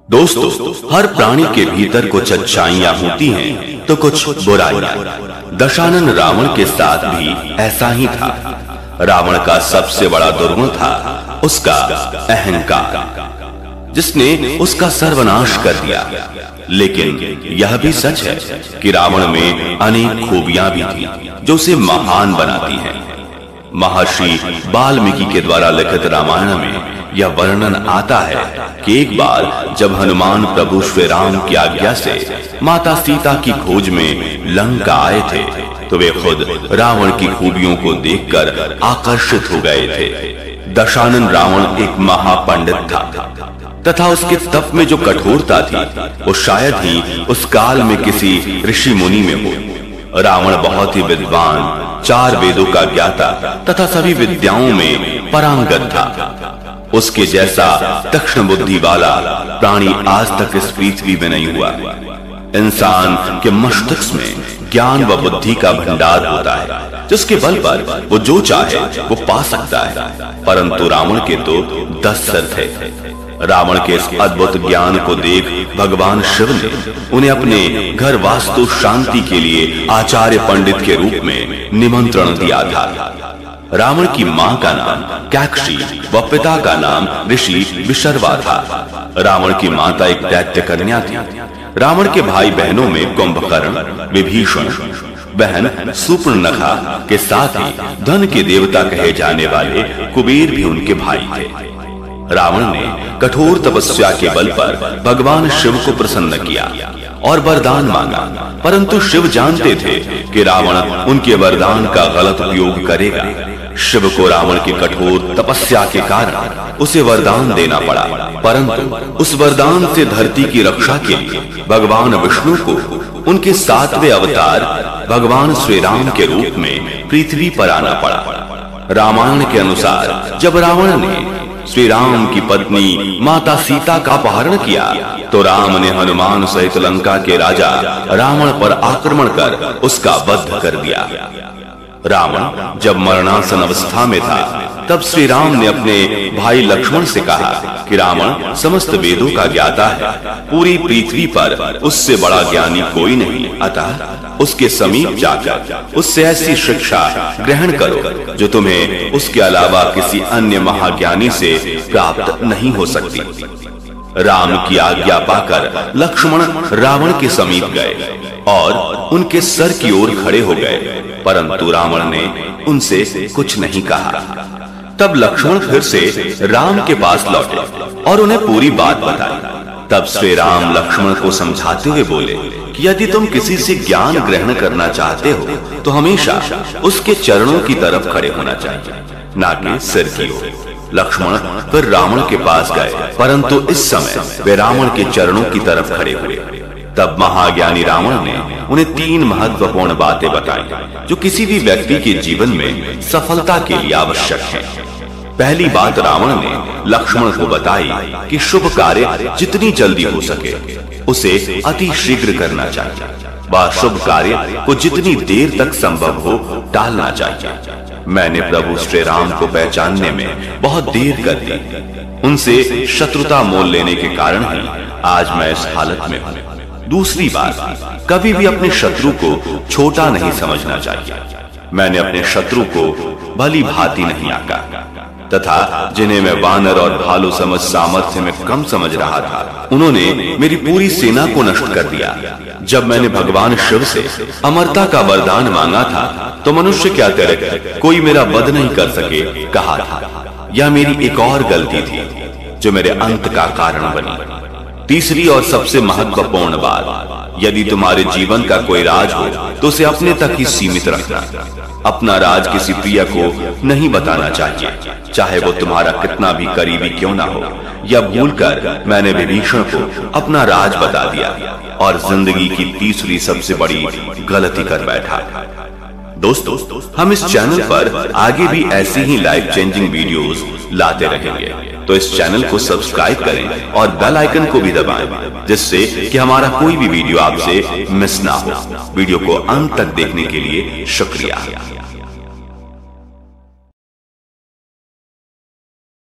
दोस्तों, हर प्राणी के भीतर कुछ अच्छाइयां होती हैं तो कुछ बुराइयां। दशानन रावण के साथ भी ऐसा ही था। रावण का सबसे बड़ा दुर्गुण था उसका अहंकार, जिसने उसका सर्वनाश कर दिया। लेकिन यह भी सच है कि रावण में अनेक खूबियां भी थी जो उसे महान बनाती हैं। महर्षि वाल्मीकि के द्वारा लिखित रामायण में यह वर्णन आता है कि एक बार जब हनुमान प्रभु श्री राम की आज्ञा से माता सीता की खोज में लंका आए थे तो वे खुद रावण की खूबियों को देखकर आकर्षित हो गए थे। दशानन रावण एक महापंडित था तथा उसके तप में जो कठोरता थी वो शायद ही उस काल में किसी ऋषि मुनि में हो। रावण बहुत ही विद्वान, 4 वेदों का ज्ञाता तथा सभी विद्याओं में पारंगत था। उसके जैसा तीक्ष्ण बुद्धि वाला प्राणी आज तक इस पृथ्वी में नहीं हुआ। इंसान के मस्तिष्क में ज्ञान व बुद्धि का भंडार होता है जिसके बल पर वो जो चाहे वो पा सकता है, परंतु रावण के तो 10 सिर थे। रावण के इस अद्भुत ज्ञान को देख भगवान शिव ने उन्हें अपने घर वास्तु शांति के लिए आचार्य पंडित के रूप में निमंत्रण दिया था। रावण की मां का नाम कैकशी व पिता का नाम ऋषि विशर्वा था। रावण की माता एक दैत्य कन्या थी। रावण के भाई बहनों में कुंभकर्ण, विभीषण, बहन सूर्पनखा के साथ ही धन के देवता कहे जाने वाले कुबेर भी उनके भाई थे। रावण ने कठोर तपस्या के बल पर भगवान शिव को प्रसन्न किया और वरदान मांगा, परंतु शिव जानते थे कि रावण उनके वरदान का गलत उपयोग करेगा। शिव को रावण की कठोर तपस्या के कारण उसे वरदान देना पड़ा, परंतु उस वरदान से धरती की रक्षा के लिए भगवान विष्णु को उनके 7वें अवतार भगवान श्री राम के रूप में पृथ्वी पर आना पड़ा। रामायण के अनुसार जब रावण ने श्री राम की पत्नी माता सीता का अपहरण किया तो राम ने हनुमान सहित लंका के राजा रावण पर आक्रमण कर उसका वध कर दिया। रावण जब मरणासन अवस्था में था तब श्री राम ने अपने भाई लक्ष्मण से कहा कि रावण समस्त वेदों का ज्ञाता है, पूरी पृथ्वी पर उससे बड़ा ज्ञानी कोई नहीं, अतः उसके समीप जाकर उससे ऐसी शिक्षा ग्रहण करो जो तुम्हें उसके अलावा किसी अन्य महाज्ञानी से प्राप्त नहीं हो सकती। राम की आज्ञा पाकर लक्ष्मण रावण के समीप गए और उनके सर की ओर खड़े हो गए, परंतु रावण ने उनसे कुछ नहीं कहा। तब लक्ष्मण फिर से राम के पास लौटे और उन्हें पूरी बात बताई। तब श्री राम लक्ष्मण को समझाते हुए बोले कि यदि तुम किसी से ज्ञान ग्रहण करना चाहते हो तो हमेशा उसके चरणों की तरफ खड़े होना चाहिए, ना कि सिर की ओर। लक्ष्मण फिर रावण के पास गए, परंतु इस समय वे रावण के चरणों की तरफ खड़े हुए। तब महाज्ञानी रावण ने उन्हें 3 महत्वपूर्ण बातें बताई जो किसी भी व्यक्ति के जीवन में सफलता के लिए आवश्यक है। पहली बात रावण ने लक्ष्मण को बताई कि शुभ कार्य जितनी जल्दी हो सके उसे अति शीघ्र करना चाहिए, वह शुभ कार्य को जितनी देर तक संभव हो टालना चाहिए। मैंने प्रभु श्री राम को पहचानने में बहुत देर कर दी, उनसे शत्रुता मोल लेने के कारण ही आज मैं इस हालत में हूँ। दूसरी बात, कभी भी अपने शत्रु को छोटा नहीं समझना चाहिए। मैंने अपने शत्रु को भली भांति नहीं आंका तथा जिन्हें मैं वानर और भालू समझ सामर्थ्य में कम समझ रहा था उन्होंने मेरी पूरी सेना को नष्ट कर दिया। जब मैंने भगवान शिव से अमरता का वरदान मांगा था तो मनुष्य क्या करे कोई मेरा वध नहीं कर सके कहा था। यह मेरी एक और गलती थी जो मेरे अंत का कारण बनी। तीसरी और सबसे महत्वपूर्ण बात, यदि तुम्हारे जीवन का कोई राज हो तो उसे अपने तक ही सीमित रखना। अपना राज किसी प्रिय को नहीं बताना चाहिए, चाहे वो तुम्हारा कितना भी करीबी क्यों ना हो। यह भूलकर मैंने विभीषण को अपना राज बता दिया और जिंदगी की तीसरी सबसे बड़ी गलती कर बैठा। दोस्तों, हम इस चैनल पर आगे भी ऐसी ही लाइफ चेंजिंग वीडियोस लाते रहेंगे, तो इस चैनल को सब्सक्राइब करें और बेल आइकन को भी दबाएं, जिससे कि हमारा कोई भी वीडियो आपसे मिस ना हो। वीडियो को अंत तक देखने के लिए शुक्रिया।